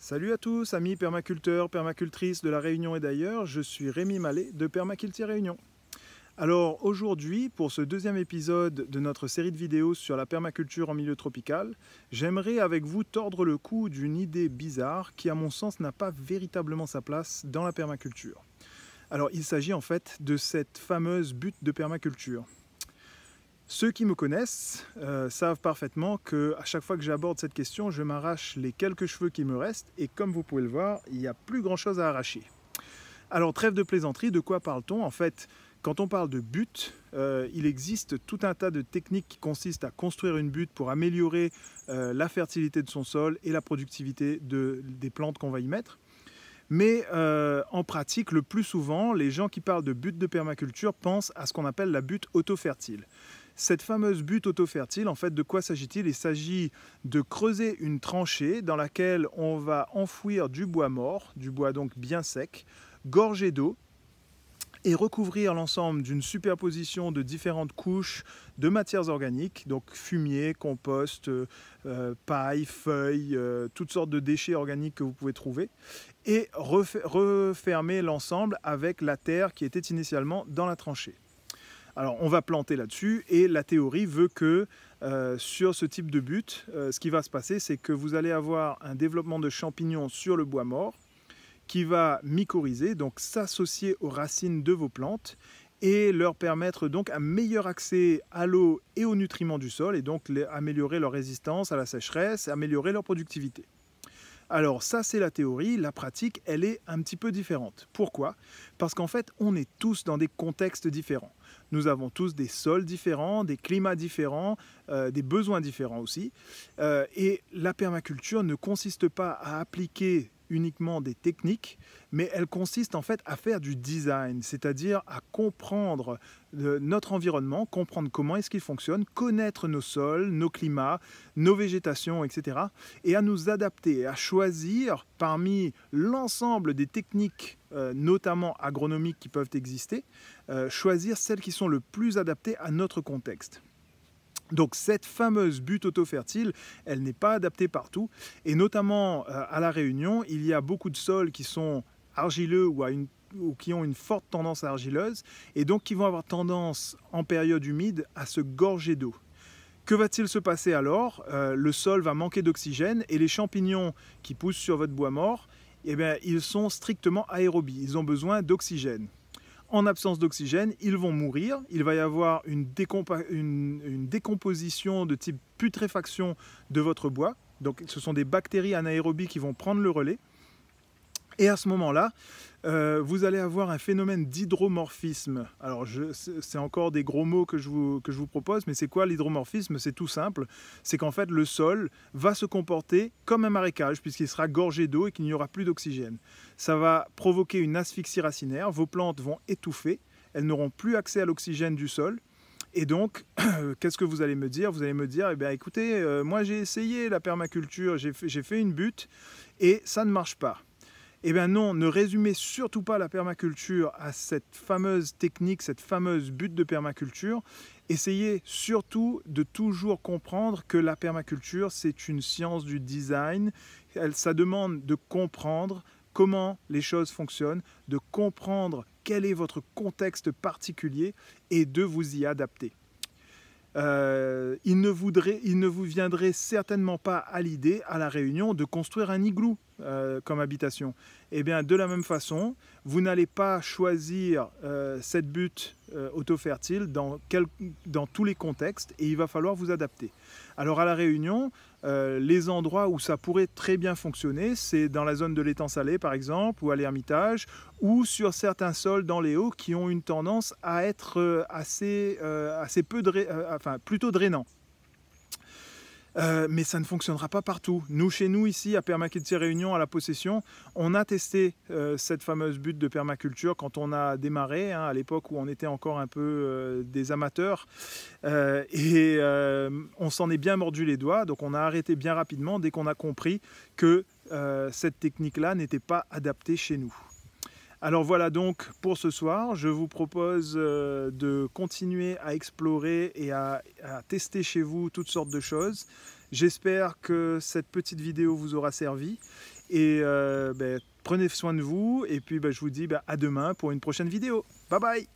Salut à tous, amis permaculteurs, permacultrices de La Réunion et d'ailleurs, je suis Rémi Mallet de Permaculture Réunion. Alors aujourd'hui, pour ce deuxième épisode de notre série de vidéos sur la permaculture en milieu tropical, j'aimerais avec vous tordre le cou d'une idée bizarre qui à mon sens n'a pas véritablement sa place dans la permaculture. Alors il s'agit en fait de cette fameuse butte de permaculture. Ceux qui me connaissent savent parfaitement qu'à chaque fois que j'aborde cette question, je m'arrache les quelques cheveux qui me restent et comme vous pouvez le voir, il n'y a plus grand chose à arracher. Alors trêve de plaisanterie, de quoi parle-t-on? En fait, quand on parle de butte, il existe tout un tas de techniques qui consistent à construire une butte pour améliorer la fertilité de son sol et la productivité des plantes qu'on va y mettre. Mais en pratique, le plus souvent, les gens qui parlent de butte de permaculture pensent à ce qu'on appelle la butte auto-fertile. Cette fameuse butte auto-fertile, en fait, de quoi s'agit-il? Il s'agit de creuser une tranchée dans laquelle on va enfouir du bois mort, du bois donc bien sec, gorgé d'eau, et recouvrir l'ensemble d'une superposition de différentes couches de matières organiques, donc fumier, compost, paille, feuilles, toutes sortes de déchets organiques que vous pouvez trouver, et refermer l'ensemble avec la terre qui était initialement dans la tranchée. Alors on va planter là-dessus et la théorie veut que sur ce type de butte, ce qui va se passer, c'est que vous allez avoir un développement de champignons sur le bois mort qui va mycorhizer, donc s'associer aux racines de vos plantes et leur permettre donc un meilleur accès à l'eau et aux nutriments du sol et donc améliorer leur résistance à la sécheresse, améliorer leur productivité. Alors ça c'est la théorie, la pratique elle est un petit peu différente. Pourquoi? Parce qu'en fait on est tous dans des contextes différents. Nous avons tous des sols différents, des climats différents, des besoins différents aussi. Et la permaculture ne consiste pas à appliquer uniquement des techniques, mais elle consiste en fait à faire du design, c'est-à-dire à comprendre notre environnement, comprendre comment est-ce qu'il fonctionne, connaître nos sols, nos climats, nos végétations, etc. et à nous adapter, à choisir parmi l'ensemble des techniques, notamment agronomiques qui peuvent exister, choisir celles qui sont le plus adaptées à notre contexte. Donc cette fameuse butte auto-fertile, elle n'est pas adaptée partout et notamment à La Réunion, il y a beaucoup de sols qui sont argileux ou qui ont une forte tendance argileuse et donc qui vont avoir tendance en période humide à se gorger d'eau. Que va-t-il se passer alors? Le sol va manquer d'oxygène et les champignons qui poussent sur votre bois mort, eh bien, ils sont strictement aérobies, ils ont besoin d'oxygène. En absence d'oxygène, ils vont mourir, il va y avoir une décomposition de type putréfaction de votre bois, donc ce sont des bactéries anaérobies qui vont prendre le relais, et à ce moment-là, vous allez avoir un phénomène d'hydromorphisme. Alors c'est encore des gros mots que je vous propose, mais c'est quoi l'hydromorphisme? C'est tout simple, c'est qu'en fait le sol va se comporter comme un marécage puisqu'il sera gorgé d'eau et qu'il n'y aura plus d'oxygène. Ça va provoquer une asphyxie racinaire, vos plantes vont étouffer, elles n'auront plus accès à l'oxygène du sol. Et donc, qu'est-ce que vous allez me dire? Vous allez me dire, eh bien, écoutez, moi j'ai essayé la permaculture, j'ai fait une butte et ça ne marche pas. Eh bien non, ne résumez surtout pas la permaculture à cette fameuse technique, cette fameuse butte de permaculture. Essayez surtout de toujours comprendre que la permaculture, c'est une science du design. Ça demande de comprendre comment les choses fonctionnent, de comprendre quel est votre contexte particulier et de vous y adapter. Il ne vous viendrait certainement pas à l'idée, à La Réunion, de construire un igloo comme habitation. Et bien, de la même façon, vous n'allez pas choisir cette butte auto-fertile dans tous les contextes et il va falloir vous adapter. Alors à La Réunion, les endroits où ça pourrait très bien fonctionner, c'est dans la zone de l'étang salé par exemple, ou à l'Ermitage, ou sur certains sols dans les hauts qui ont une tendance à être plutôt drainants. Mais ça ne fonctionnera pas partout. Nous, chez nous, ici, à Permaculture Réunion, à la Possession, on a testé cette fameuse butte de permaculture quand on a démarré, à l'époque où on était encore un peu des amateurs. On s'en est bien mordu les doigts, donc on a arrêté bien rapidement dès qu'on a compris que cette technique-là n'était pas adaptée chez nous. Alors voilà donc pour ce soir, je vous propose de continuer à explorer et à tester chez vous toutes sortes de choses. J'espère que cette petite vidéo vous aura servi Et prenez soin de vous. Et puis je vous dis à demain pour une prochaine vidéo. Bye bye!